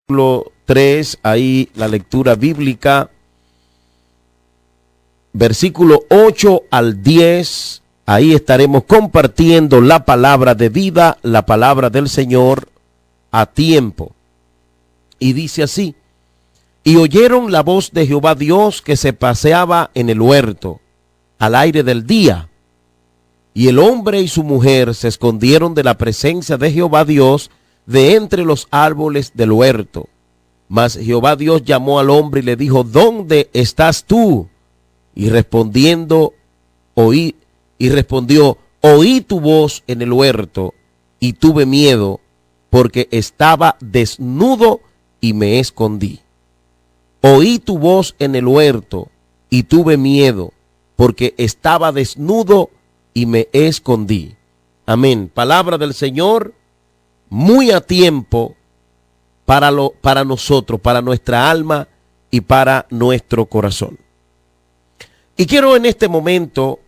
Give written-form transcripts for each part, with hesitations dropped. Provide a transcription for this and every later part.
Versículo 3, ahí la lectura bíblica, versículo 8 al 10, ahí estaremos compartiendo la palabra de vida, la palabra del Señor a tiempo. Y dice así: y oyeron la voz de Jehová Dios que se paseaba en el huerto al aire del día. Y el hombre y su mujer se escondieron de la presencia de Jehová Dios de entre los árboles del huerto. Mas Jehová Dios llamó al hombre y le dijo: ¿dónde estás tú? Y respondió: oí tu voz en el huerto, y tuve miedo, porque estaba desnudo y me escondí. Oí tu voz en el huerto, y tuve miedo, porque estaba desnudo y me escondí. Amén. Palabra del Señor, muy a tiempo para nosotros, para nuestra alma y para nuestro corazón. Y quiero en este momento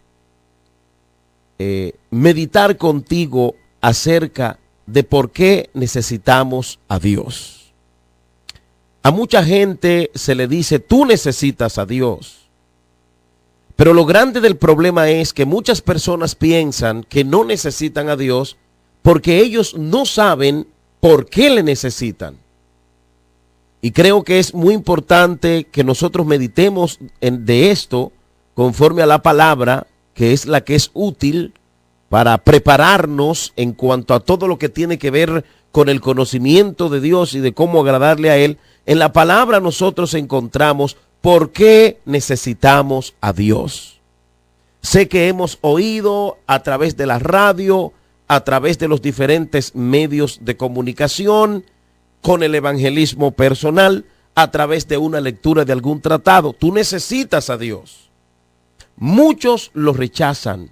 meditar contigo acerca de por qué necesitamos a Dios. A mucha gente se le dice: tú necesitas a Dios. Pero lo grande del problema es que muchas personas piensan que no necesitan a Dios porque ellos no saben por qué le necesitan. Y creo que es muy importante que nosotros meditemos de esto conforme a la palabra, que es la que es útil para prepararnos en cuanto a todo lo que tiene que ver con el conocimiento de Dios y de cómo agradarle a Él. En la palabra nosotros encontramos por qué necesitamos a Dios. Sé que hemos oído a través de la radio, a través de los diferentes medios de comunicación, con el evangelismo personal, a través de una lectura de algún tratado. Tú necesitas a Dios. Muchos lo rechazan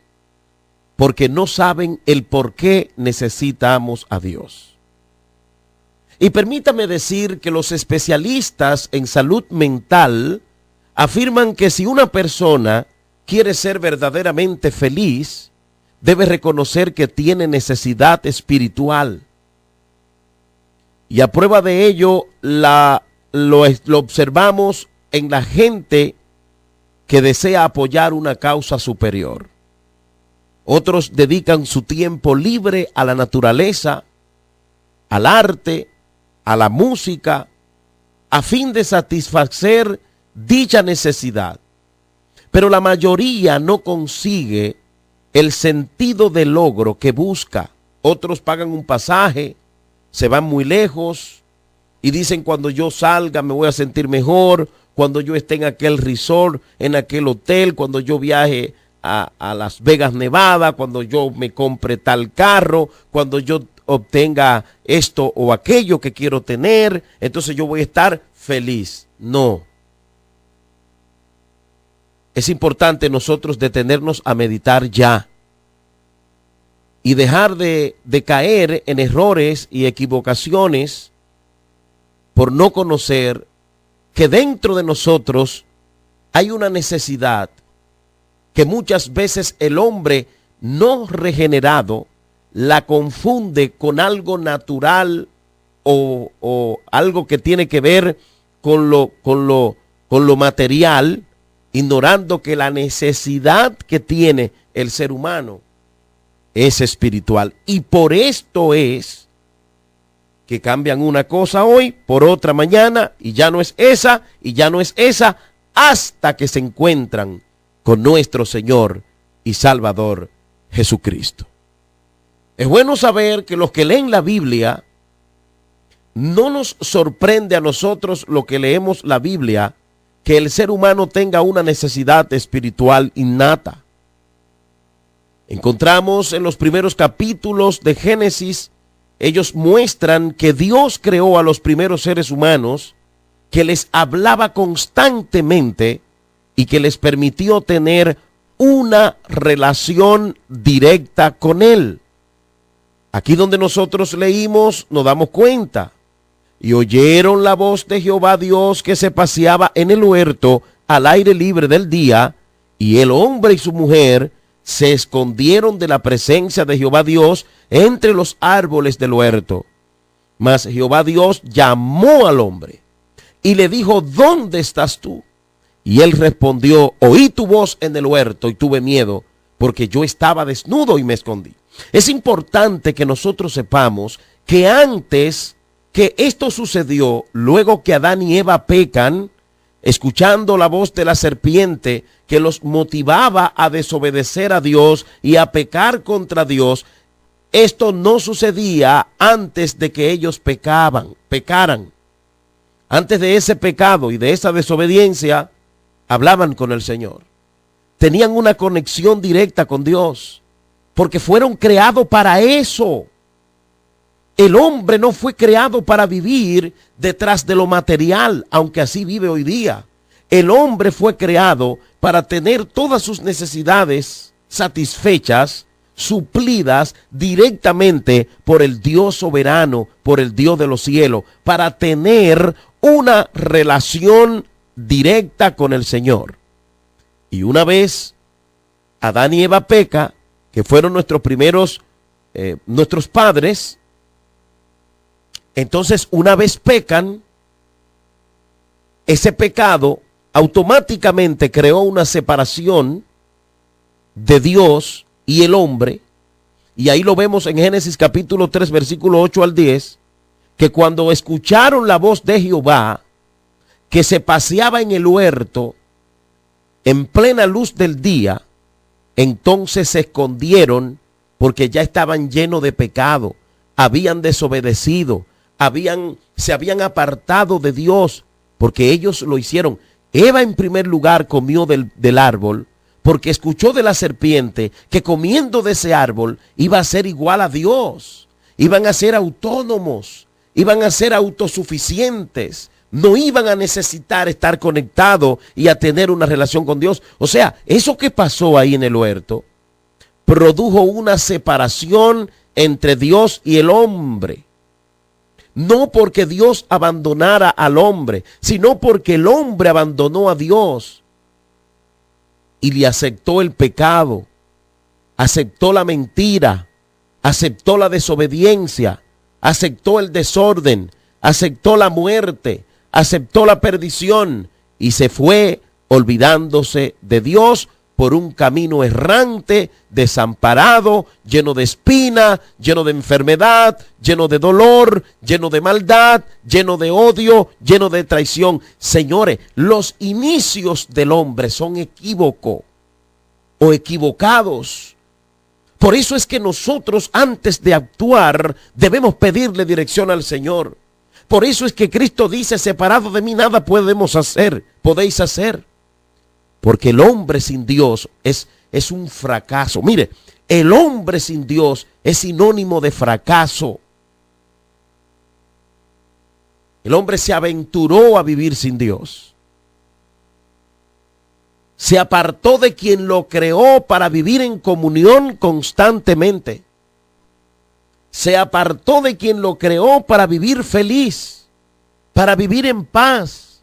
porque no saben el por qué necesitamos a Dios. Y permítame decir que los especialistas en salud mental afirman que si una persona quiere ser verdaderamente feliz, debe reconocer que tiene necesidad espiritual. Y a prueba de ello lo observamos en la gente que desea apoyar una causa superior. Otros dedican su tiempo libre a la naturaleza, al arte, a la música, a fin de satisfacer dicha necesidad. Pero la mayoría no consigue el sentido de logro que busca. Otros pagan un pasaje, se van muy lejos y dicen: cuando yo salga me voy a sentir mejor, cuando yo esté en aquel resort, en aquel hotel, cuando yo viaje a Las Vegas, Nevada, cuando yo me compre tal carro, cuando yo obtenga esto o aquello que quiero tener, entonces yo voy a estar feliz. No. Es importante nosotros detenernos a meditar ya y dejar de caer en errores y equivocaciones por no conocer que dentro de nosotros hay una necesidad que muchas veces el hombre no regenerado la confunde con algo natural o algo que tiene que ver con lo material, ignorando que la necesidad que tiene el ser humano es espiritual. Y por esto es que cambian una cosa hoy por otra mañana, y ya no es esa, y ya no es esa, hasta que se encuentran con nuestro Señor y Salvador Jesucristo. Es bueno saber que los que leen la Biblia, no nos sorprende a nosotros lo que leemos la Biblia, que el ser humano tenga una necesidad espiritual innata. Encontramos en los primeros capítulos de Génesis, ellos muestran que Dios creó a los primeros seres humanos, que les hablaba constantemente y que les permitió tener una relación directa con Él. Aquí donde nosotros leímos, nos damos cuenta. Y oyeron la voz de Jehová Dios que se paseaba en el huerto al aire libre del día, y el hombre y su mujer se escondieron de la presencia de Jehová Dios entre los árboles del huerto. Mas Jehová Dios llamó al hombre y le dijo, ¿dónde estás tú? Y él respondió, oí tu voz en el huerto y tuve miedo, porque yo estaba desnudo y me escondí. Es importante que nosotros sepamos que antes que esto sucedió, luego que Adán y Eva pecan, escuchando la voz de la serpiente que los motivaba a desobedecer a Dios y a pecar contra Dios, esto no sucedía antes de que ellos pecaran. Antes de ese pecado y de esa desobediencia, hablaban con el Señor. Tenían una conexión directa con Dios, porque fueron creados para eso. El hombre no fue creado para vivir detrás de lo material, aunque así vive hoy día. El hombre fue creado para tener todas sus necesidades satisfechas, suplidas directamente por el Dios soberano, por el Dios de los cielos, para tener una relación directa con el Señor. Y una vez Adán y Eva peca, que fueron nuestros padres, entonces una vez pecan, ese pecado automáticamente creó una separación de Dios y el hombre. Y ahí lo vemos en Génesis capítulo 3, versículo 8 al 10, que cuando escucharon la voz de Jehová, que se paseaba en el huerto en plena luz del día, entonces se escondieron porque ya estaban llenos de pecado, habían desobedecido, se habían apartado de Dios, porque ellos lo hicieron. Eva en primer lugar comió del árbol, porque escuchó de la serpiente que comiendo de ese árbol iba a ser igual a Dios, iban a ser autónomos, iban a ser autosuficientes, no iban a necesitar estar conectados y a tener una relación con Dios. O sea, eso que pasó ahí en el huerto produjo una separación entre Dios y el hombre. No porque Dios abandonara al hombre, sino porque el hombre abandonó a Dios y le aceptó el pecado, aceptó la mentira, aceptó la desobediencia, aceptó el desorden, aceptó la muerte, aceptó la perdición y se fue olvidándose de Dios por un camino errante, desamparado, lleno de espina, lleno de enfermedad, lleno de dolor, lleno de maldad, lleno de odio, lleno de traición. Señores, los inicios del hombre son equívocos o equivocados. Por eso es que nosotros, antes de actuar, debemos pedirle dirección al Señor. Por eso es que Cristo dice, separado de mí nada podéis hacer. Porque el hombre sin Dios es un fracaso. Mire, el hombre sin Dios es sinónimo de fracaso. El hombre se aventuró a vivir sin Dios. Se apartó de quien lo creó para vivir en comunión constantemente. Se apartó de quien lo creó para vivir feliz, para vivir en paz.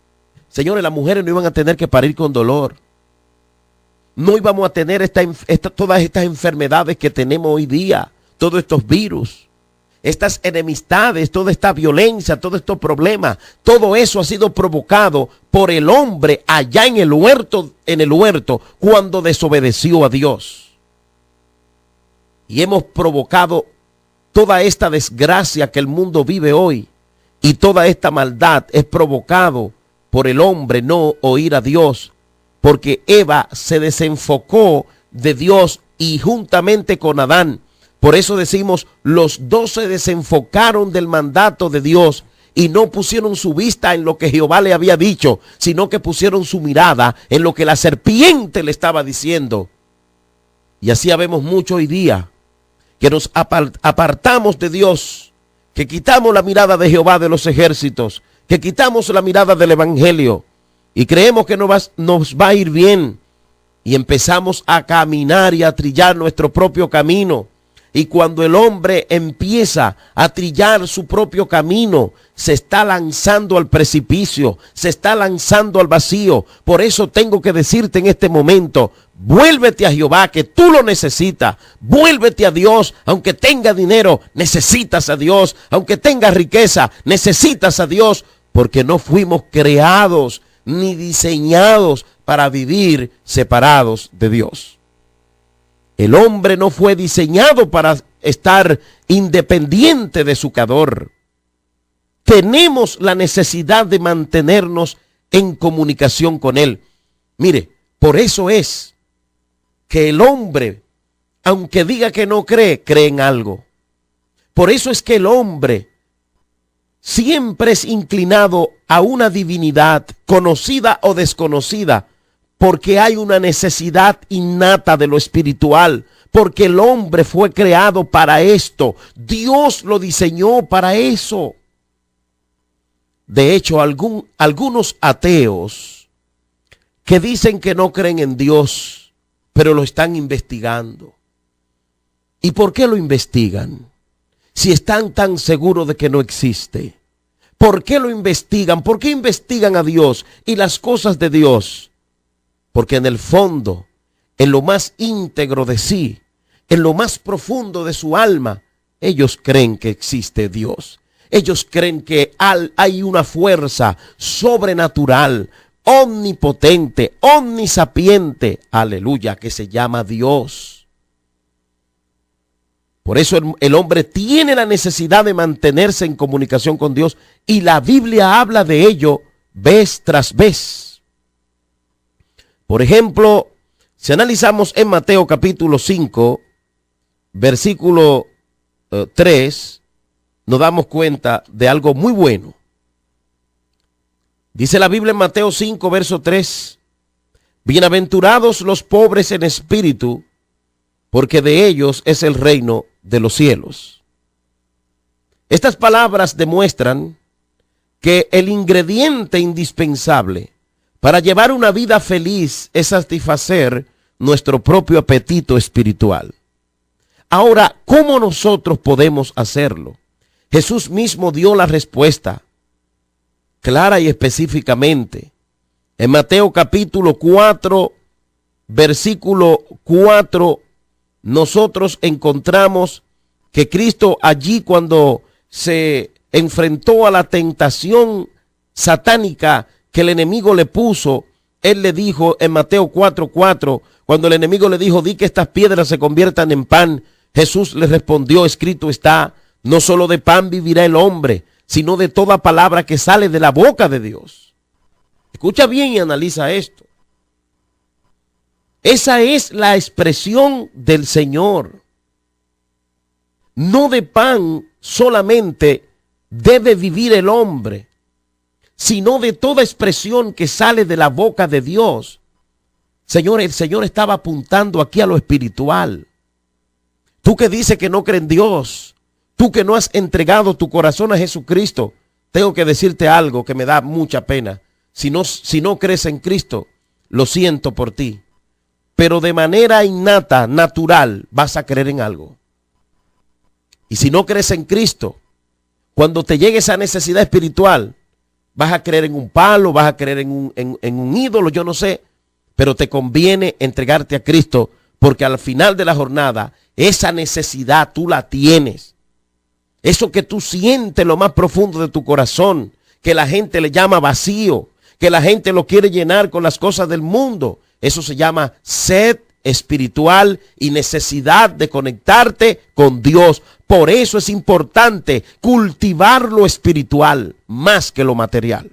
Señores, las mujeres no iban a tener que parir con dolor. No íbamos a tener todas estas enfermedades que tenemos hoy día, todos estos virus, estas enemistades, toda esta violencia, todos estos problemas. Todo eso ha sido provocado por el hombre allá en el huerto, cuando desobedeció a Dios. Y hemos provocado toda esta desgracia que el mundo vive hoy, y toda esta maldad es provocado por el hombre no oír a Dios, porque Eva se desenfocó de Dios y juntamente con Adán. Por eso decimos, los dos se desenfocaron del mandato de Dios y no pusieron su vista en lo que Jehová le había dicho, sino que pusieron su mirada en lo que la serpiente le estaba diciendo. Y así habemos mucho hoy día, que nos apartamos de Dios, que quitamos la mirada de Jehová de los ejércitos, que quitamos la mirada del evangelio y creemos que nos va a ir bien y empezamos a caminar y a trillar nuestro propio camino Y cuando el hombre empieza a trillar su propio camino, se está lanzando al precipicio, se está lanzando al vacío. Por eso tengo que decirte en este momento, vuélvete a Jehová, que tú lo necesitas. Vuélvete a Dios, aunque tenga dinero, necesitas a Dios. Aunque tenga riqueza, necesitas a Dios. Porque no fuimos creados ni diseñados para vivir separados de Dios. El hombre no fue diseñado para estar independiente de su creador. Tenemos la necesidad de mantenernos en comunicación con Él. Mire, por eso es que el hombre, aunque diga que no cree, cree en algo. Por eso es que el hombre siempre es inclinado a una divinidad, conocida o desconocida, porque hay una necesidad innata de lo espiritual, porque el hombre fue creado para esto. Dios lo diseñó para eso. De hecho, algunos ateos que dicen que no creen en Dios, pero lo están investigando. ¿Y por qué lo investigan? Si están tan seguros de que no existe. ¿Por qué lo investigan? ¿Por qué investigan a Dios y las cosas de Dios? Porque en el fondo, en lo más íntegro de sí, en lo más profundo de su alma, ellos creen que existe Dios. Ellos creen que hay una fuerza sobrenatural, omnipotente, omnisapiente, aleluya, que se llama Dios. Por eso el hombre tiene la necesidad de mantenerse en comunicación con Dios, y la Biblia habla de ello vez tras vez. Por ejemplo, si analizamos en Mateo capítulo 5, versículo 3, nos damos cuenta de algo muy bueno. Dice la Biblia en Mateo 5, verso 3, bienaventurados los pobres en espíritu, porque de ellos es el reino de los cielos. Estas palabras demuestran que el ingrediente indispensable para llevar una vida feliz es satisfacer nuestro propio apetito espiritual. Ahora, ¿cómo nosotros podemos hacerlo? Jesús mismo dio la respuesta clara y específicamente. En Mateo capítulo 4, versículo 4, nosotros encontramos que Cristo allí, cuando se enfrentó a la tentación satánica que el enemigo le puso, él le dijo en Mateo 4:4, cuando el enemigo le dijo, di que estas piedras se conviertan en pan, Jesús le respondió, escrito está, no solo de pan vivirá el hombre, sino de toda palabra que sale de la boca de Dios. Escucha bien y analiza esto. Esa es la expresión del Señor. No de pan solamente debe vivir el hombre, sino de toda expresión que sale de la boca de Dios. Señor, el Señor estaba apuntando aquí a lo espiritual. Tú que dices que no crees en Dios, tú que no has entregado tu corazón a Jesucristo, tengo que decirte algo que me da mucha pena. Si no crees en Cristo, lo siento por ti. Pero de manera innata, natural, vas a creer en algo. Y si no crees en Cristo, cuando te llegue esa necesidad espiritual, vas a creer en un palo, vas a creer en un ídolo, yo no sé. Pero te conviene entregarte a Cristo, porque al final de la jornada, esa necesidad tú la tienes. Eso que tú sientes lo más profundo de tu corazón, que la gente le llama vacío, que la gente lo quiere llenar con las cosas del mundo. Eso se llama sed espiritual y necesidad de conectarte con Dios. Por eso es importante cultivar lo espiritual más que lo material.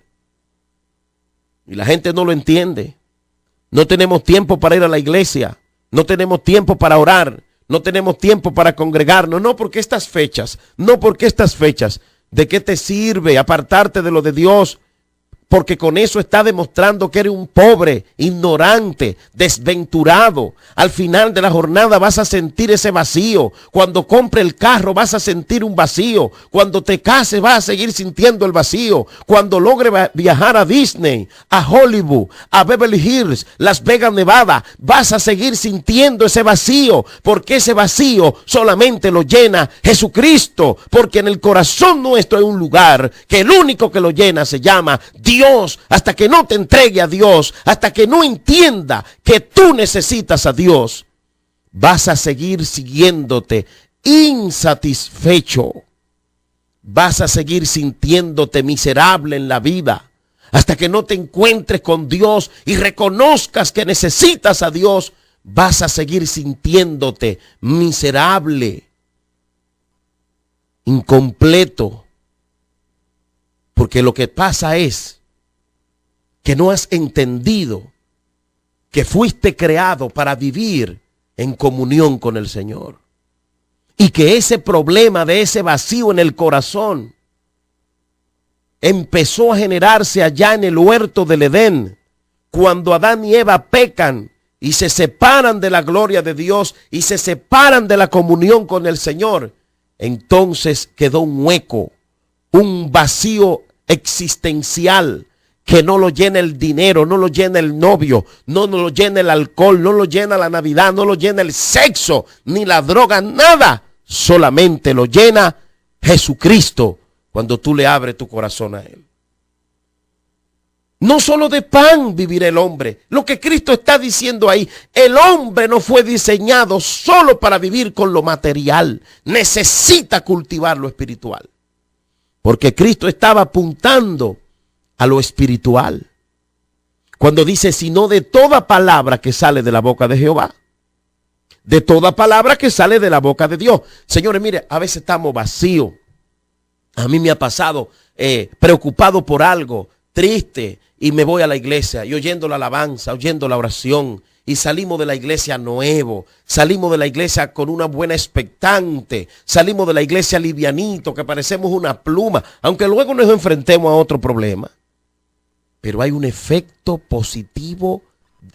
Y la gente no lo entiende. No tenemos tiempo para ir a la iglesia. No tenemos tiempo para orar. No tenemos tiempo para congregarnos. No porque estas fechas. ¿De qué te sirve apartarte de lo de Dios? porque con eso está demostrando que eres un pobre, ignorante, desventurado. Al final de la jornada vas a sentir ese vacío. Cuando compre el carro vas a sentir un vacío. Cuando te cases vas a seguir sintiendo el vacío. Cuando logre viajar a Disney, a Hollywood, a Beverly Hills, Las Vegas, Nevada, vas a seguir sintiendo ese vacío, porque ese vacío solamente lo llena Jesucristo, porque en el corazón nuestro hay un lugar que el único que lo llena se llama Dios. Hasta que no te entregue a Dios, hasta que no entienda que tú necesitas a Dios, vas a seguir siguiéndote insatisfecho, vas a seguir sintiéndote miserable en la vida, hasta que no te encuentres con Dios y reconozcas que necesitas a Dios. Vas a seguir sintiéndote miserable, incompleto, porque lo que pasa es que no has entendido que fuiste creado para vivir en comunión con el Señor. Y que ese problema de ese vacío en el corazón empezó a generarse allá en el huerto del Edén, cuando Adán y Eva pecan y se separan de la gloria de Dios y se separan de la comunión con el Señor. Entonces quedó un hueco, un vacío existencial, que no lo llena el dinero, no lo llena el novio, no lo llena el alcohol, no lo llena la Navidad, no lo llena el sexo, ni la droga, nada. Solamente lo llena Jesucristo cuando tú le abres tu corazón a Él. No solo de pan vivirá el hombre. Lo que Cristo está diciendo ahí, el hombre no fue diseñado solo para vivir con lo material. Necesita cultivar lo espiritual. Porque Cristo estaba apuntando a lo espiritual, cuando dice, sino de toda palabra que sale de la boca de Jehová, de toda palabra que sale de la boca de Dios. Señores, mire, a veces estamos vacíos. A mí me ha pasado preocupado por algo, triste, y me voy a la iglesia y oyendo la alabanza, oyendo la oración, y salimos de la iglesia nuevo, salimos de la iglesia con una buena expectante, salimos de la iglesia livianito, que parecemos una pluma, aunque luego nos enfrentemos a otro problema. Pero hay un efecto positivo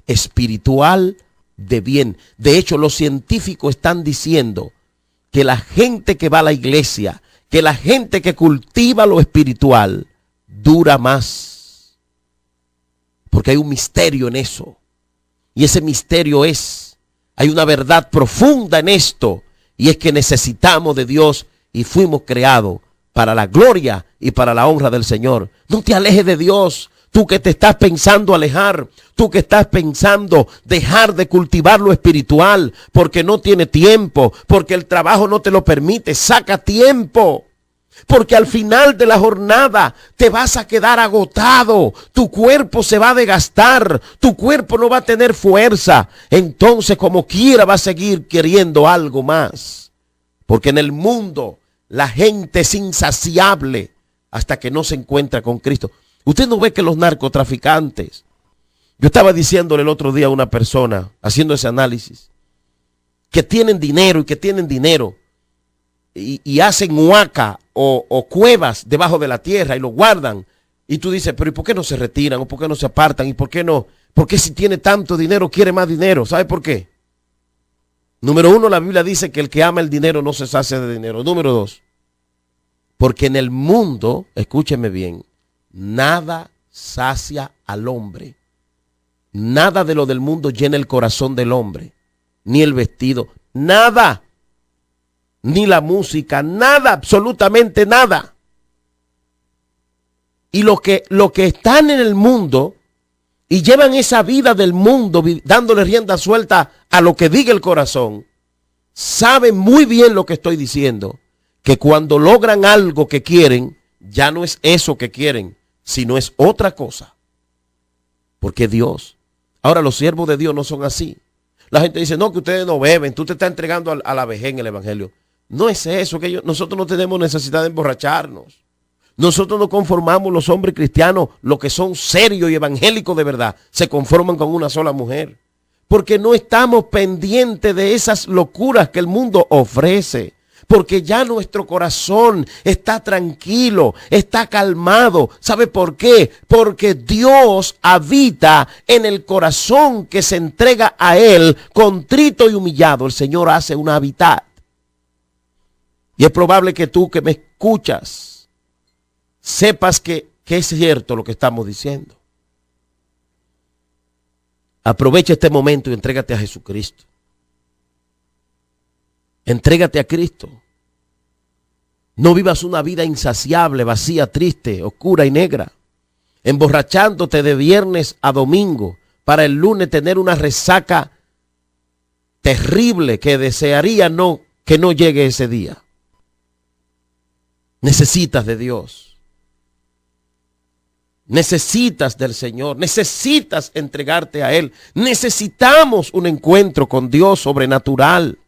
espiritual de bien. De hecho, los científicos están diciendo que la gente que va a la iglesia, que la gente que cultiva lo espiritual, dura más. Porque hay un misterio en eso. Y ese misterio hay una verdad profunda en esto. Y es que necesitamos de Dios y fuimos creados para la gloria y para la honra del Señor. No te alejes de Dios. Tú que te estás pensando alejar, tú que estás pensando dejar de cultivar lo espiritual porque no tiene tiempo, porque el trabajo no te lo permite, saca tiempo. Porque al final de la jornada te vas a quedar agotado, tu cuerpo se va a desgastar, tu cuerpo no va a tener fuerza. Entonces, como quiera, va a seguir queriendo algo más. Porque en el mundo la gente es insaciable hasta que no se encuentra con Cristo. Usted no ve que los narcotraficantes, yo estaba diciéndole el otro día a una persona, haciendo ese análisis, que tienen dinero y hacen huaca o cuevas debajo de la tierra y lo guardan. Y tú dices, pero ¿y por qué no se retiran? ¿O por qué no se apartan? ¿Y por qué no? Porque si tiene tanto dinero, quiere más dinero. ¿Sabe por qué? Número uno, la Biblia dice que el que ama el dinero no se sacia de dinero. Número dos, porque en el mundo, escúcheme bien, nada sacia al hombre. Nada de lo del mundo llena el corazón del hombre. Ni el vestido, nada. Ni la música, nada, absolutamente nada. Y los que están en el mundo y llevan esa vida del mundo, dándole rienda suelta a lo que diga el corazón, saben muy bien lo que estoy diciendo, que cuando logran algo que quieren, ya no es eso que quieren, sino es otra cosa. Porque Dios, ahora los siervos de Dios no son así. La gente dice, no, que ustedes no beben, tú te estás entregando a la vejez en el evangelio. No es eso, que nosotros no tenemos necesidad de emborracharnos. Nosotros no conformamos los hombres cristianos, los que son serios y evangélicos de verdad, se conforman con una sola mujer. Porque no estamos pendientes de esas locuras que el mundo ofrece. porque ya nuestro corazón está tranquilo, está calmado. ¿Sabe por qué? Porque Dios habita en el corazón que se entrega a Él contrito y humillado. El Señor hace un hábitat. Y es probable que tú que me escuchas sepas que es cierto lo que estamos diciendo. Aprovecha este momento y entrégate a Jesucristo. Entrégate a Cristo. No vivas una vida insaciable, vacía, triste, oscura y negra, emborrachándote de viernes a domingo para el lunes tener una resaca terrible que desearía que no llegue ese día. Necesitas de Dios. Necesitas del Señor. Necesitas entregarte a Él. Necesitamos un encuentro con Dios sobrenatural.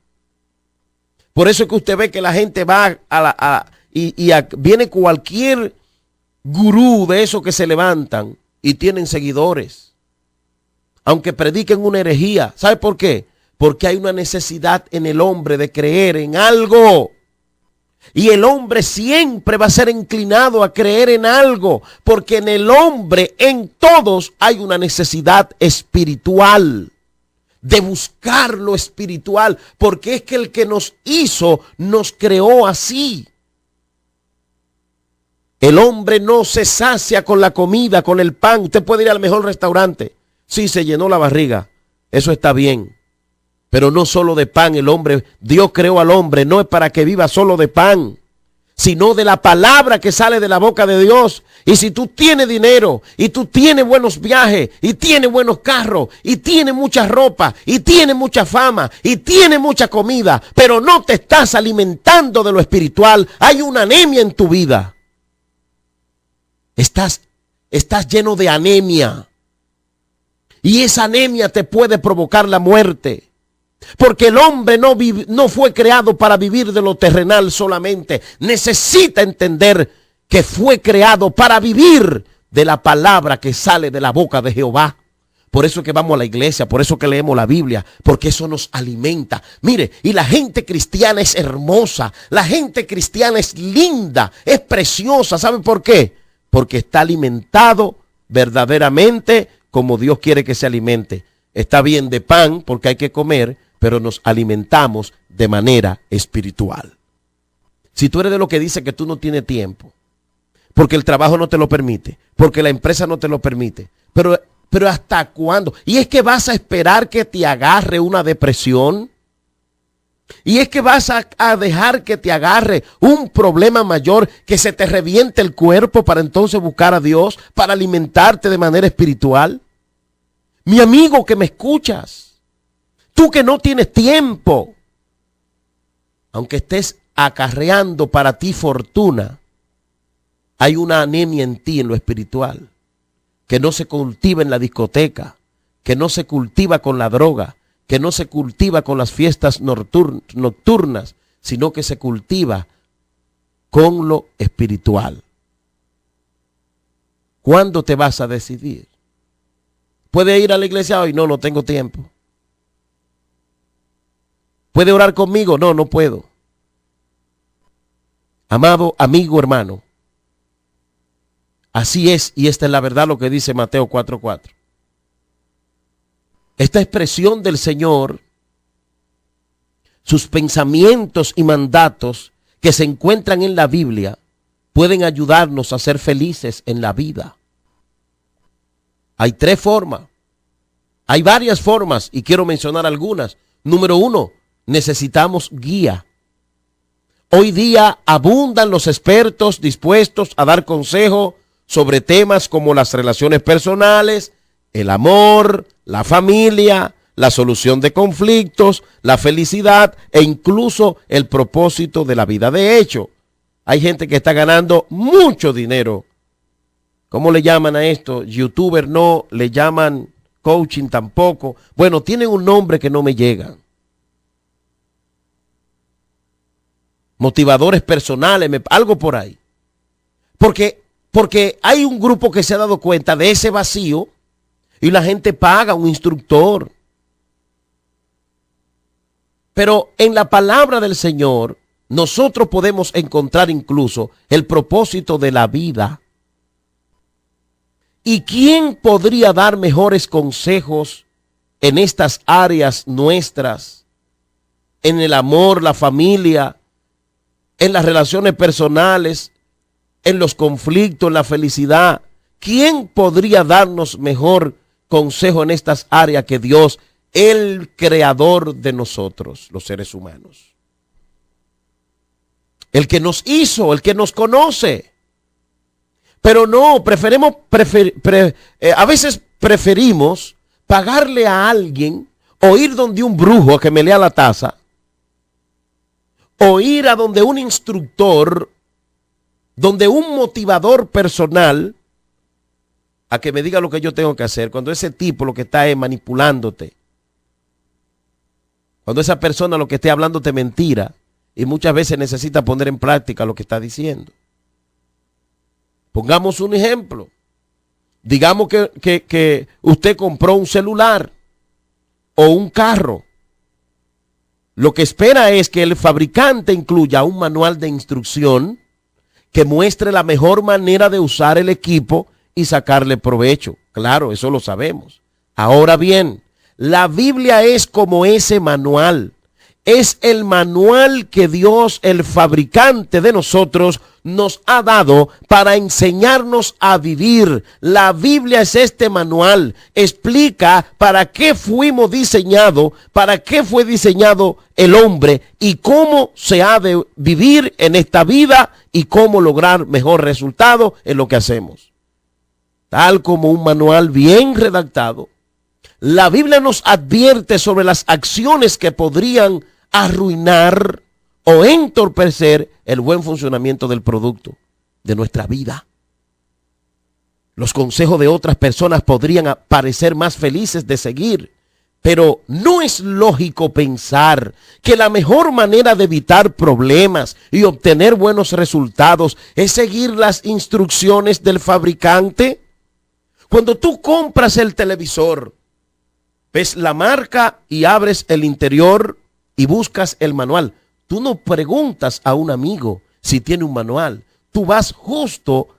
Por eso es que usted ve que la gente va viene cualquier gurú de esos que se levantan y tienen seguidores. Aunque prediquen una herejía. ¿Sabe por qué? Porque hay una necesidad en el hombre de creer en algo. Y el hombre siempre va a ser inclinado a creer en algo. Porque en el hombre, en todos, hay una necesidad espiritual. De buscar lo espiritual, porque es que el que nos hizo, nos creó así. El hombre no se sacia con la comida, con el pan. Usted puede ir al mejor restaurante. Sí, se llenó la barriga. Eso está bien. Pero no solo de pan el hombre. Dios creó al hombre, no es para que viva solo de pan, sino de la palabra que sale de la boca de Dios. Y si tú tienes dinero, y tú tienes buenos viajes, y tienes buenos carros, y tienes mucha ropa, y tienes mucha fama, y tienes mucha comida, pero no te estás alimentando de lo espiritual, hay una anemia en tu vida. Estás lleno de anemia. Y esa anemia te puede provocar la muerte. Porque el hombre no fue creado para vivir de lo terrenal solamente. Necesita entender que fue creado para vivir de la palabra que sale de la boca de Jehová. Por eso es que vamos a la iglesia, por eso que leemos la Biblia, porque eso nos alimenta. Mire, y la gente cristiana es hermosa, la gente cristiana es linda, es preciosa. ¿Saben por qué? Porque está alimentado verdaderamente como Dios quiere que se alimente. Está bien de pan porque hay que comer, pero nos alimentamos de manera espiritual. Si tú eres de lo que dice que tú no tienes tiempo, porque el trabajo no te lo permite, porque la empresa no te lo permite, pero ¿hasta cuándo? Y es que vas a esperar que te agarre una depresión, y es que vas a dejar que te agarre un problema mayor, que se te reviente el cuerpo para entonces buscar a Dios, para alimentarte de manera espiritual. Mi amigo que me escuchas, tú que no tienes tiempo, aunque estés acarreando para ti fortuna, hay una anemia en ti en lo espiritual, que no se cultiva en la discoteca, que no se cultiva con la droga, que no se cultiva con las fiestas nocturnas, sino que se cultiva con lo espiritual. ¿Cuándo te vas a decidir? ¿Puede ir a la iglesia hoy? No tengo tiempo. ¿Puede orar conmigo? No puedo. Amado amigo, hermano, así es, y esta es la verdad lo que dice Mateo 4:4. Esta expresión del Señor, sus pensamientos y mandatos que se encuentran en la Biblia, pueden ayudarnos a ser felices en la vida. Hay tres formas. Hay varias formas y quiero mencionar algunas. Número 1, necesitamos guía. Hoy día abundan los expertos dispuestos a dar consejo sobre temas como las relaciones personales, el amor, la familia, la solución de conflictos, la felicidad e incluso el propósito de la vida. De hecho, hay gente que está ganando mucho dinero. ¿Cómo le llaman a esto? YouTuber no, le llaman coaching tampoco. Bueno, tienen un nombre que no me llega. Motivadores personales, algo por ahí. Porque hay un grupo que se ha dado cuenta de ese vacío y la gente paga un instructor. Pero en la palabra del Señor nosotros podemos encontrar incluso el propósito de la vida. ¿Y quién podría dar mejores consejos en estas áreas nuestras? En el amor, la familia, en las relaciones personales, en los conflictos, en la felicidad. ¿Quién podría darnos mejor consejo en estas áreas que Dios, el creador de nosotros, los seres humanos? El que nos hizo, el que nos conoce. Pero no, a veces preferimos pagarle a alguien o ir donde un brujo a que me lea la taza, o ir a donde un instructor, donde un motivador personal, a que me diga lo que yo tengo que hacer, cuando ese tipo lo que está es manipulándote, cuando esa persona lo que esté hablándote mentira, y muchas veces necesita poner en práctica lo que está diciendo. Pongamos un ejemplo. Digamos que usted compró un celular o un carro. Lo que espera es que el fabricante incluya un manual de instrucción que muestre la mejor manera de usar el equipo y sacarle provecho. Claro, eso lo sabemos. Ahora bien, la Biblia es como ese manual. Es el manual que Dios, el fabricante de nosotros, nos ha dado para enseñarnos a vivir. La Biblia es este manual. Explica para qué fuimos diseñados, para qué fue diseñado el hombre y cómo se ha de vivir en esta vida y cómo lograr mejor resultado en lo que hacemos. Tal como un manual bien redactado, la Biblia nos advierte sobre las acciones que podrían arruinar o entorpecer el buen funcionamiento del producto de nuestra vida. Los consejos de otras personas podrían parecer más felices de seguir, pero no es lógico pensar que la mejor manera de evitar problemas y obtener buenos resultados es seguir las instrucciones del fabricante. Cuando tú compras el televisor, ves la marca y abres el interior y buscas el manual. Tú no preguntas a un amigo si tiene un manual. Tú vas justo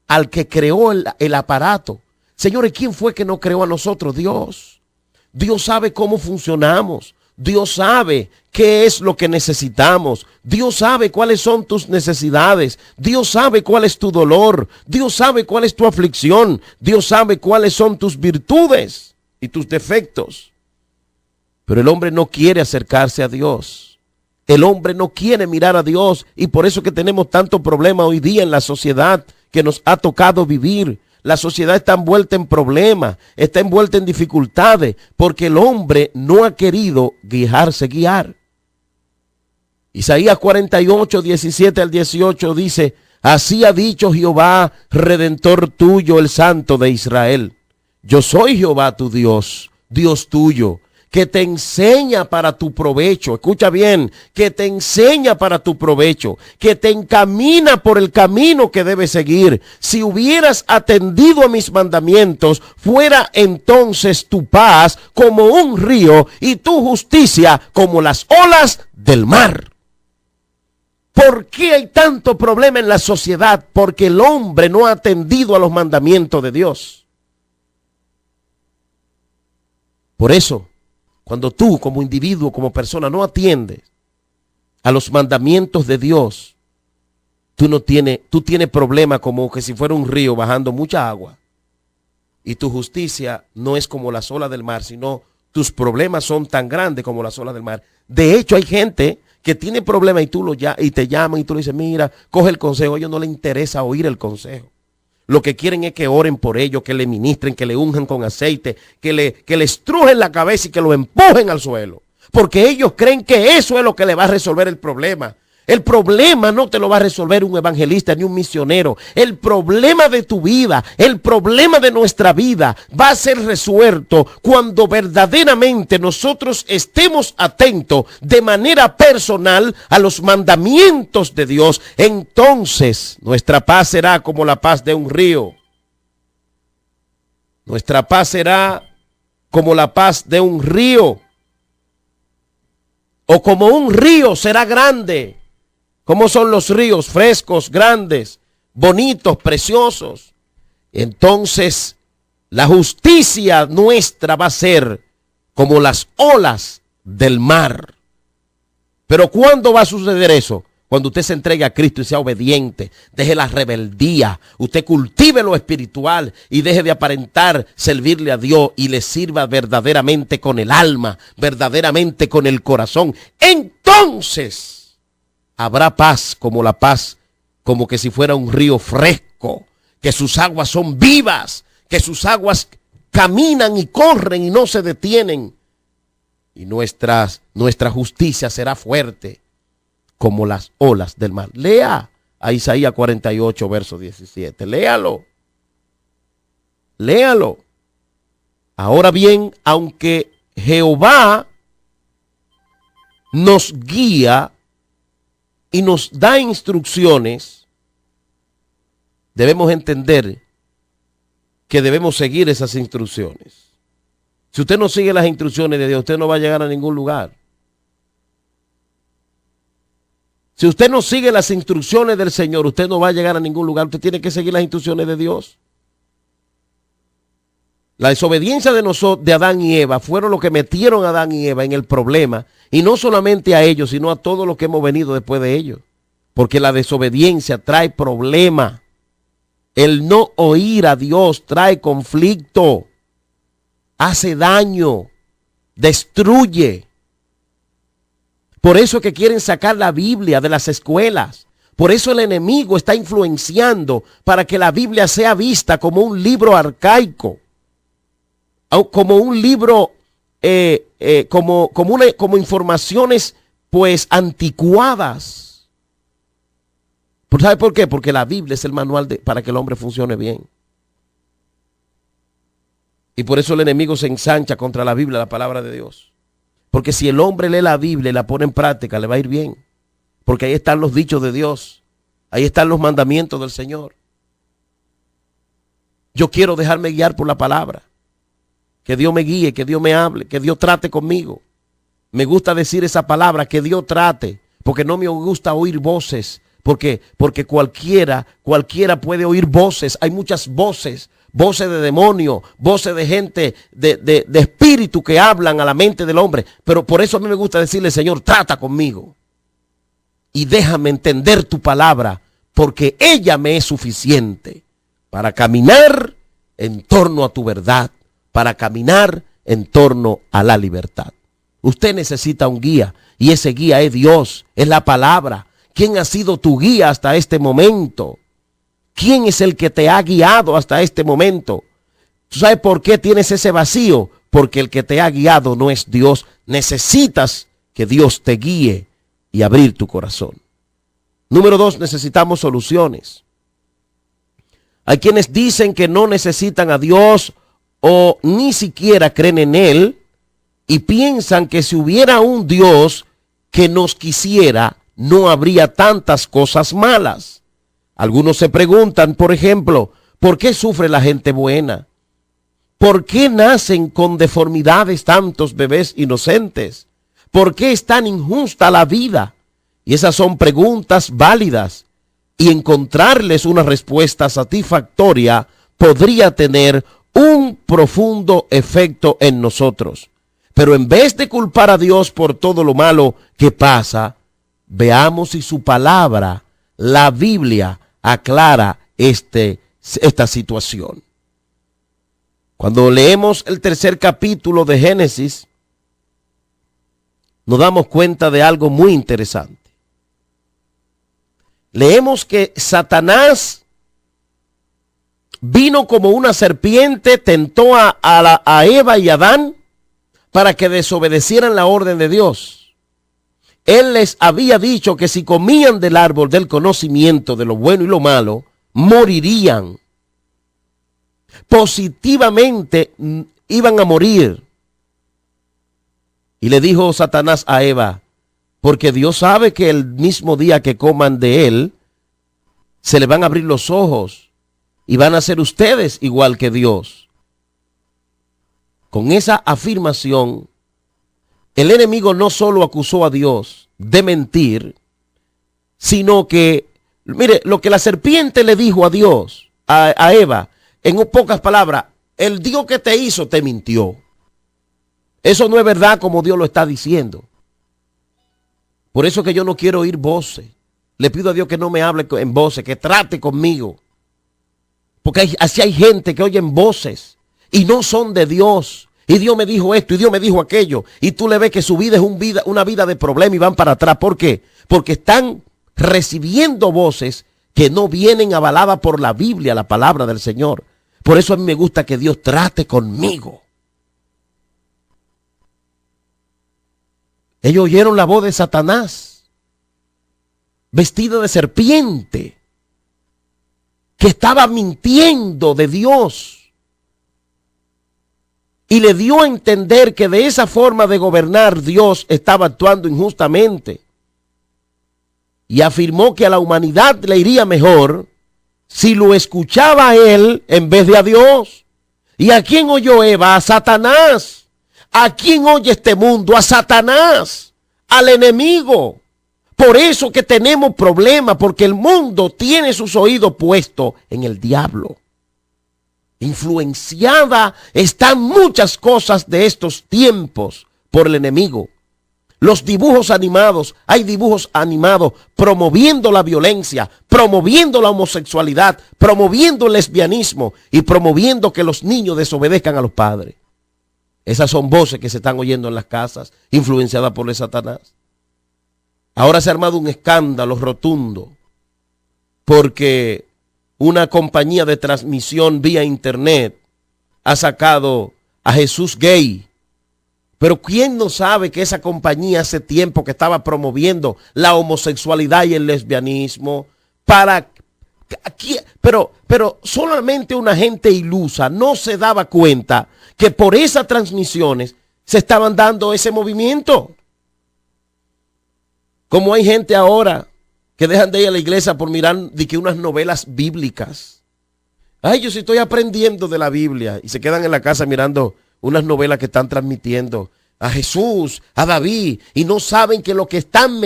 al que creó el aparato. Señores, ¿quién fue que nos creó a nosotros? Dios. Dios sabe cómo funcionamos. Dios sabe qué es lo que necesitamos. Dios sabe cuáles son tus necesidades. Dios sabe cuál es tu dolor. Dios sabe cuál es tu aflicción. Dios sabe cuáles son tus virtudes y tus defectos. Pero el hombre no quiere acercarse a Dios. El hombre no quiere mirar a Dios y por eso que tenemos tanto problema hoy día en la sociedad que nos ha tocado vivir. La sociedad está envuelta en problemas, está envuelta en dificultades porque el hombre no ha querido dejarse guiar. Isaías 48, 17 al 18 dice: así ha dicho Jehová, Redentor tuyo, el Santo de Israel. Yo soy Jehová tu Dios, Dios tuyo, que te enseña para tu provecho. Escucha bien, que te enseña para tu provecho, que te encamina por el camino que debes seguir. Si hubieras atendido a mis mandamientos, fuera entonces tu paz como un río y tu justicia como las olas del mar. ¿Por qué hay tanto problema en la sociedad? Porque el hombre no ha atendido a los mandamientos de Dios. Por eso, cuando tú como individuo, como persona, no atiendes a los mandamientos de Dios, tú tienes problemas como que si fuera un río bajando mucha agua. Y tu justicia no es como las olas del mar, sino tus problemas son tan grandes como las olas del mar. De hecho, hay gente que tiene problemas y te llaman y tú le dices, mira, coge el consejo. A ellos no les interesa oír el consejo. Lo que quieren es que oren por ellos, que le ministren, que le unjan con aceite, que le estrujen la cabeza y que lo empujen al suelo. Porque ellos creen que eso es lo que le va a resolver el problema. El problema no te lo va a resolver un evangelista ni un misionero. El problema de tu vida, el problema de nuestra vida va a ser resuelto cuando verdaderamente nosotros estemos atentos de manera personal a los mandamientos de Dios. Entonces nuestra paz será como la paz de un río. Nuestra paz será como la paz de un río. O como un río será grande ¿Cómo son los ríos? Frescos, grandes, bonitos, preciosos. Entonces, la justicia nuestra va a ser como las olas del mar. Pero ¿cuándo va a suceder eso? Cuando usted se entregue a Cristo y sea obediente, deje la rebeldía, usted cultive lo espiritual y deje de aparentar servirle a Dios y le sirva verdaderamente con el alma, verdaderamente con el corazón. Entonces habrá paz, como que si fuera un río fresco, que sus aguas son vivas, que sus aguas caminan y corren y no se detienen. Y nuestra justicia será fuerte como las olas del mar. Lea a Isaías 48, verso 17. Léalo. Léalo. Ahora bien, aunque Jehová nos guía y nos da instrucciones, debemos entender que debemos seguir esas instrucciones. Si usted no sigue las instrucciones de Dios, usted no va a llegar a ningún lugar. Si usted no sigue las instrucciones del Señor, usted no va a llegar a ningún lugar. Usted tiene que seguir las instrucciones de Dios. La desobediencia de Adán y Eva fueron lo que metieron a Adán y Eva en el problema. Y no solamente a ellos, sino a todos los que hemos venido después de ellos. Porque la desobediencia trae problema. El no oír a Dios trae conflicto. Hace daño. Destruye. Por eso es que quieren sacar la Biblia de las escuelas. Por eso el enemigo está influenciando para que la Biblia sea vista como un libro arcaico. Como un libro, como informaciones pues anticuadas. ¿Sabe por qué? Porque la Biblia es el manual para que el hombre funcione bien. Y por eso el enemigo se ensancha contra la Biblia, la palabra de Dios. Porque si el hombre lee la Biblia y la pone en práctica, le va a ir bien. Porque ahí están los dichos de Dios. Ahí están los mandamientos del Señor. Yo quiero dejarme guiar por la palabra. Que Dios me guíe, que Dios me hable, que Dios trate conmigo. Me gusta decir esa palabra, que Dios trate. Porque no me gusta oír voces. Porque cualquiera puede oír voces. Hay muchas voces. Voces de demonio, voces de gente, de espíritu que hablan a la mente del hombre. Pero por eso a mí me gusta decirle, Señor, trata conmigo. Y déjame entender tu palabra, porque ella me es suficiente para caminar en torno a tu verdad, para caminar en torno a la libertad. Usted necesita un guía, y ese guía es Dios, es la palabra. ¿Quién ha sido tu guía hasta este momento? ¿Quién es el que te ha guiado hasta este momento? ¿Tú sabes por qué tienes ese vacío? Porque el que te ha guiado no es Dios. Necesitas que Dios te guíe y abrir tu corazón. Número 2, necesitamos soluciones. Hay quienes dicen que no necesitan a Dios o ni siquiera creen en Él y piensan que si hubiera un Dios que nos quisiera, no habría tantas cosas malas. Algunos se preguntan, por ejemplo, ¿por qué sufre la gente buena? ¿Por qué nacen con deformidades tantos bebés inocentes? ¿Por qué es tan injusta la vida? Y esas son preguntas válidas. Y encontrarles una respuesta satisfactoria podría tener un profundo efecto en nosotros. Pero en vez de culpar a Dios por todo lo malo que pasa, veamos si su palabra, la Biblia, aclara esta situación. Cuando leemos el 3er capítulo de Génesis, nos damos cuenta de algo muy interesante. Leemos que Satanás vino como una serpiente, tentó a Eva y a Adán para que desobedecieran la orden de Dios. Él les había dicho que si comían del árbol del conocimiento de lo bueno y lo malo, morirían. Positivamente iban a morir. Y le dijo Satanás a Eva, porque Dios sabe que el mismo día que coman de él, se le van a abrir los ojos y van a ser ustedes igual que Dios. Con esa afirmación, el enemigo no solo acusó a Dios de mentir, sino que, mire, lo que la serpiente le dijo a Dios, a Eva, en pocas palabras, el Dios que te hizo te mintió. Eso no es verdad como Dios lo está diciendo. Por eso que yo no quiero oír voces. Le pido a Dios que no me hable en voces, que trate conmigo. Porque así hay gente que oyen voces y no son de Dios. Y Dios me dijo esto y Dios me dijo aquello. Y tú le ves que su vida es una vida de problema y van para atrás. ¿Por qué? Porque están recibiendo voces que no vienen avaladas por la Biblia, la palabra del Señor. Por eso a mí me gusta que Dios trate conmigo. Ellos oyeron la voz de Satanás, vestido de serpiente, que estaba mintiendo de Dios. Y le dio a entender que de esa forma de gobernar Dios estaba actuando injustamente. Y afirmó que a la humanidad le iría mejor si lo escuchaba a él en vez de a Dios. ¿Y a quién oyó Eva? A Satanás. ¿A quién oye este mundo? A Satanás, al enemigo. Por eso que tenemos problemas, porque el mundo tiene sus oídos puestos en el diablo. Influenciada están muchas cosas de estos tiempos por el enemigo. Los dibujos animados, hay dibujos animados promoviendo la violencia, promoviendo la homosexualidad, promoviendo el lesbianismo y promoviendo que los niños desobedezcan a los padres. Esas son voces que se están oyendo en las casas, influenciadas por el Satanás. Ahora se ha armado un escándalo rotundo porque una compañía de transmisión vía internet ha sacado a Jesús gay. Pero ¿quién no sabe que esa compañía hace tiempo que estaba promoviendo la homosexualidad y el lesbianismo? Pero solamente una gente ilusa no se daba cuenta que por esas transmisiones se estaban dando ese movimiento. Como hay gente ahora que dejan de ir a la iglesia por mirar de que unas novelas bíblicas. Ay, yo sí estoy aprendiendo de la Biblia. Y se quedan en la casa mirando unas novelas que están transmitiendo a Jesús, a David. Y no saben que lo que están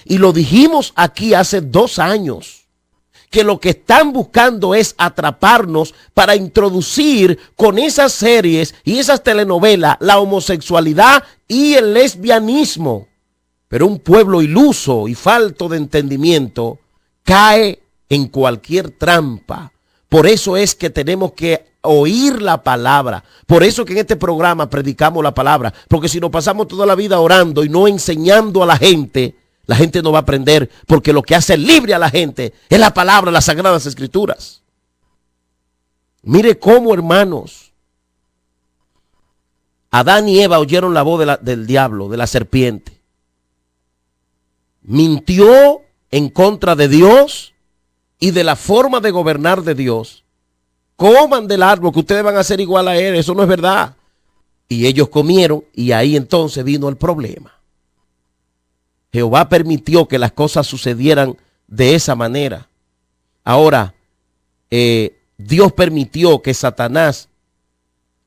y lo dijimos aquí hace 2 años. Que lo que están buscando es atraparnos para introducir con esas series y esas telenovelas la homosexualidad y el lesbianismo. Pero un pueblo iluso y falto de entendimiento cae en cualquier trampa. Por eso es que tenemos que oír la palabra. Por eso que en este programa predicamos la palabra. Porque si nos pasamos toda la vida orando y no enseñando a la gente no va a aprender, porque lo que hace libre a la gente es la palabra, las sagradas escrituras. Mire cómo, hermanos, Adán y Eva oyeron la voz del diablo, de la serpiente. Mintió en contra de Dios y de la forma de gobernar de Dios. Coman del árbol que ustedes van a ser igual a él, eso no es verdad. Y ellos comieron y ahí entonces vino el problema. Jehová permitió que las cosas sucedieran de esa manera. Ahora, Dios permitió que Satanás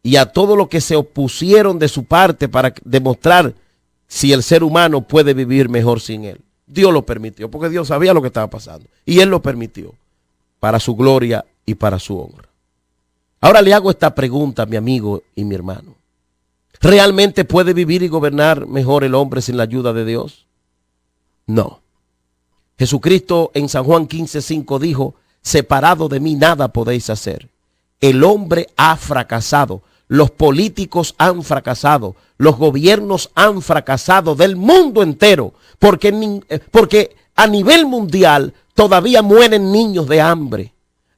y a todos los que se opusieron de su parte para demostrar si el ser humano puede vivir mejor sin él. Dios lo permitió, porque Dios sabía lo que estaba pasando. Y él lo permitió para su gloria y para su honra. Ahora le hago esta pregunta a mi amigo y mi hermano. ¿Realmente puede vivir y gobernar mejor el hombre sin la ayuda de Dios? No. Jesucristo en San Juan 15:5 dijo, separado de mí nada podéis hacer. El hombre ha fracasado, los políticos han fracasado, los gobiernos han fracasado del mundo entero, porque a nivel mundial todavía mueren niños de hambre.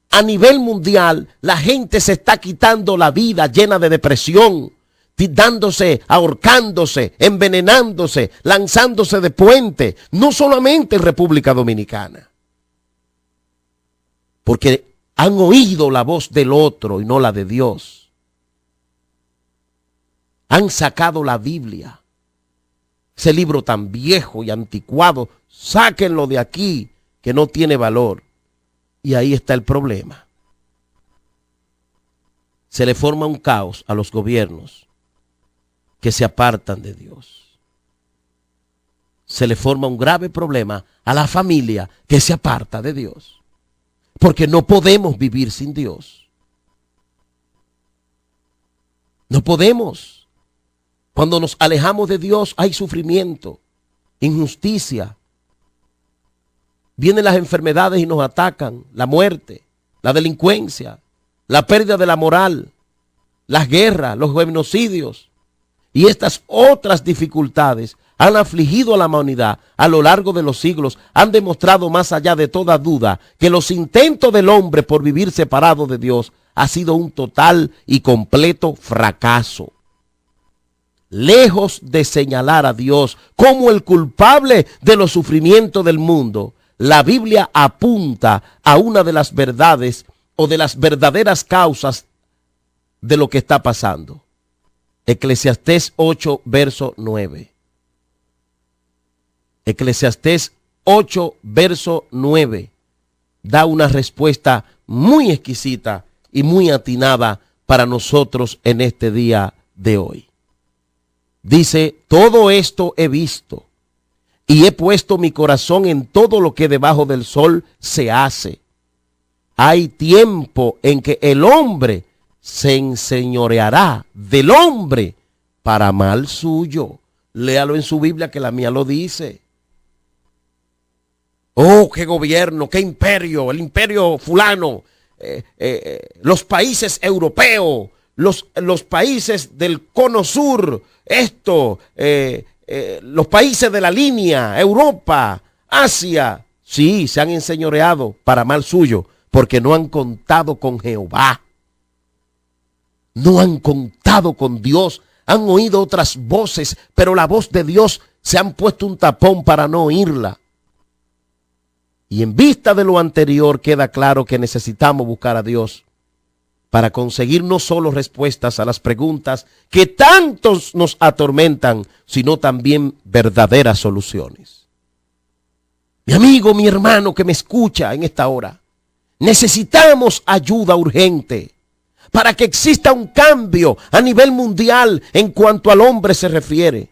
A nivel mundial la gente se está quitando la vida llena de depresión, dándose, ahorcándose, envenenándose, lanzándose de puente, no solamente en República Dominicana. Porque han oído la voz del otro y no la de Dios. Han sacado la Biblia, ese libro tan viejo y anticuado, sáquenlo de aquí, que no tiene valor. Y ahí está el problema. Se le forma un caos a los gobiernos que se apartan de Dios. se le forma un grave problema a la familia que se aparta de Dios. Porque no podemos vivir sin Dios. No podemos. Cuando nos alejamos de Dios hay sufrimiento, injusticia. Vienen las enfermedades y nos atacan, la muerte, la delincuencia, la pérdida de la moral, las guerras, los genocidios y estas otras dificultades han afligido a la humanidad a lo largo de los siglos, han demostrado más allá de toda duda que los intentos del hombre por vivir separado de Dios ha sido un total y completo fracaso. Lejos de señalar a Dios como el culpable de los sufrimientos del mundo, la Biblia apunta a una de las verdades o de las verdaderas causas de lo que está pasando. Eclesiastés 8, verso 9. Eclesiastés 8, verso 9 da una respuesta muy exquisita y muy atinada para nosotros en este día de hoy. Dice, todo esto he visto y he puesto mi corazón en todo lo que debajo del sol se hace. Hay tiempo en que el hombre se enseñoreará del hombre para mal suyo. Léalo en su Biblia, que la mía lo dice. Oh, qué gobierno, qué imperio, el imperio fulano, los países europeos, los países del cono sur, los países de la línea, Europa, Asia, sí, se han enseñoreado para mal suyo, porque no han contado con Jehová. No han contado con Dios, han oído otras voces, pero la voz de Dios se han puesto un tapón para no oírla. Y en vista de lo anterior queda claro que necesitamos buscar a Dios para conseguir no solo respuestas a las preguntas que tantos nos atormentan, sino también verdaderas soluciones. Mi amigo, mi hermano que me escucha en esta hora, necesitamos ayuda urgente para que exista un cambio a nivel mundial en cuanto al hombre se refiere.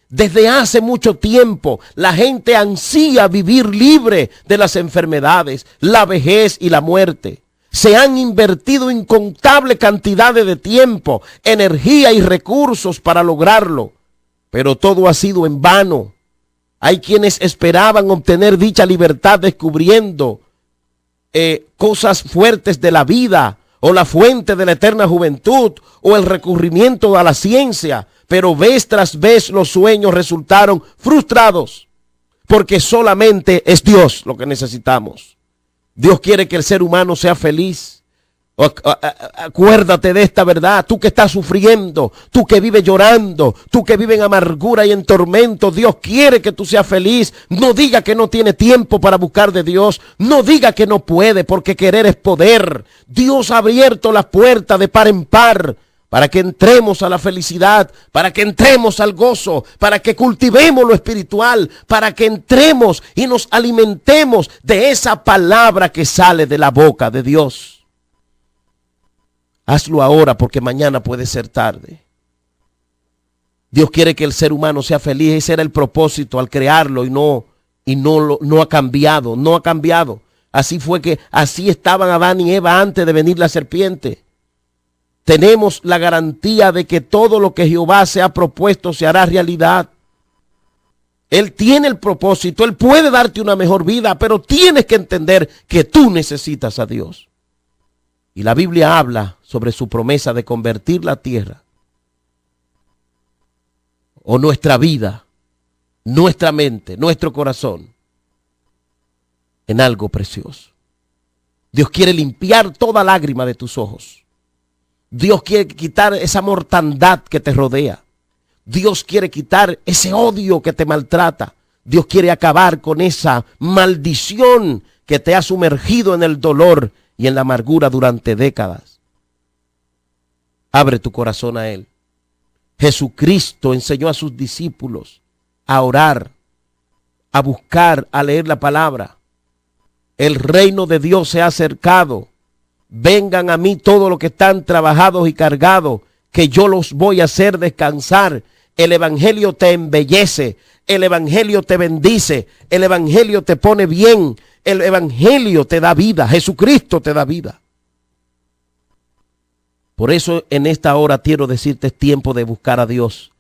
Desde hace mucho tiempo la gente ansía vivir libre de las enfermedades, la vejez y la muerte. Se han invertido incontables cantidades de tiempo, energía y recursos para lograrlo, pero todo ha sido en vano. Hay quienes esperaban obtener dicha libertad descubriendo cosas fuertes de la vida, o la fuente de la eterna juventud, o el recurrimiento a la ciencia, pero vez tras vez los sueños resultaron frustrados, porque solamente es Dios lo que necesitamos. Dios quiere que el ser humano sea feliz. Acuérdate de esta verdad, tú que estás sufriendo, tú que vives llorando, tú que vives en amargura y en tormento. Dios quiere que tú seas feliz. No diga que no tiene tiempo para buscar de Dios, no diga que no puede, porque querer es poder. Dios ha abierto las puertas de par en par para que entremos a la felicidad, para que entremos al gozo, para que cultivemos lo espiritual, para que entremos y nos alimentemos de esa palabra que sale de la boca de Dios. Hazlo ahora, porque mañana puede ser tarde. Dios quiere que el ser humano sea feliz. Ese era el propósito al crearlo y no ha cambiado, no ha cambiado. Así fue que así estaban Adán y Eva antes de venir la serpiente. Tenemos la garantía de que todo lo que Jehová se ha propuesto se hará realidad. Él tiene el propósito, Él puede darte una mejor vida, pero tienes que entender que tú necesitas a Dios. Y la Biblia habla sobre su promesa de convertir la tierra o nuestra vida, nuestra mente, nuestro corazón en algo precioso. Dios quiere limpiar toda lágrima de tus ojos. Dios quiere quitar esa mortandad que te rodea. Dios quiere quitar ese odio que te maltrata. Dios quiere acabar con esa maldición que te ha sumergido en el dolor y en la amargura durante décadas. Abre tu corazón a Él. Jesucristo enseñó a sus discípulos a orar, a buscar, a leer la palabra. El reino de Dios se ha acercado. Vengan a mí todos los que están trabajados y cargados, que yo los voy a hacer descansar. El evangelio te embellece. El evangelio te bendice, el evangelio te pone bien, el evangelio te da vida, Jesucristo te da vida. Por eso en esta hora quiero decirte, es tiempo de buscar a Dios.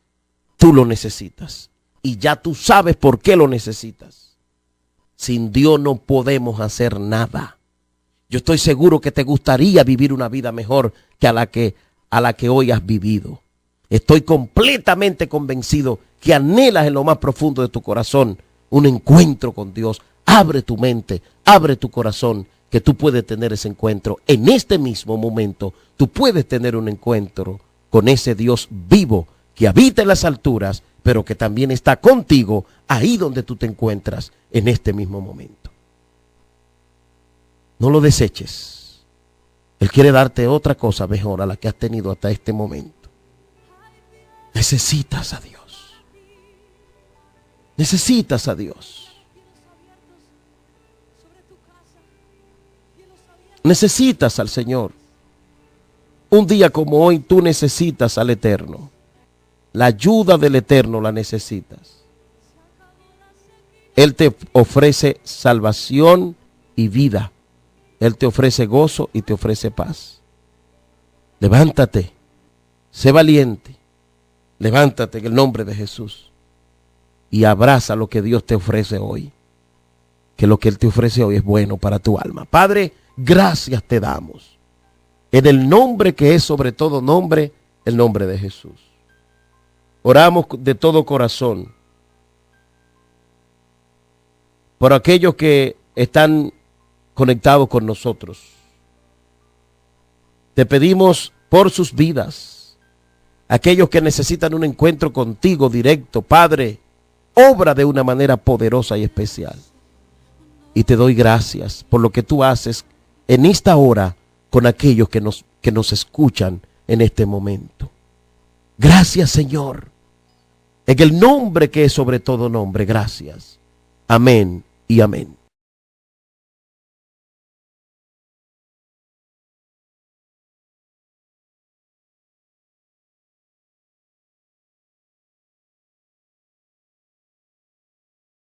Tú lo necesitas y ya tú sabes por qué lo necesitas. Sin Dios no podemos hacer nada. Yo estoy seguro que te gustaría vivir una vida mejor que a la que hoy has vivido. Estoy completamente convencido que anhelas en lo más profundo de tu corazón un encuentro con Dios. Abre tu mente, abre tu corazón, que tú puedes tener ese encuentro. En este mismo momento, tú puedes tener un encuentro con ese Dios vivo que habita en las alturas, pero que también está contigo ahí donde tú te encuentras en este mismo momento. No lo deseches. Él quiere darte otra cosa mejor a la que has tenido hasta este momento. Necesitas a Dios. Necesitas a Dios. Necesitas al Señor. Un día como hoy tú necesitas al Eterno. La ayuda del Eterno la necesitas. Él te ofrece salvación y vida. Él te ofrece gozo y te ofrece paz. Levántate, sé valiente. Levántate en el nombre de Jesús y abraza lo que Dios te ofrece hoy. Que lo que Él te ofrece hoy es bueno para tu alma. Padre, gracias te damos. En el nombre que es sobre todo nombre, el nombre de Jesús. Oramos de todo corazón por aquellos que están conectados con nosotros. Te pedimos por sus vidas, aquellos que necesitan un encuentro contigo directo. Padre, obra de una manera poderosa y especial. Y te doy gracias por lo que tú haces en esta hora con aquellos que nos escuchan en este momento. Gracias, Señor. En el nombre que es sobre todo nombre, gracias. Amén y amén.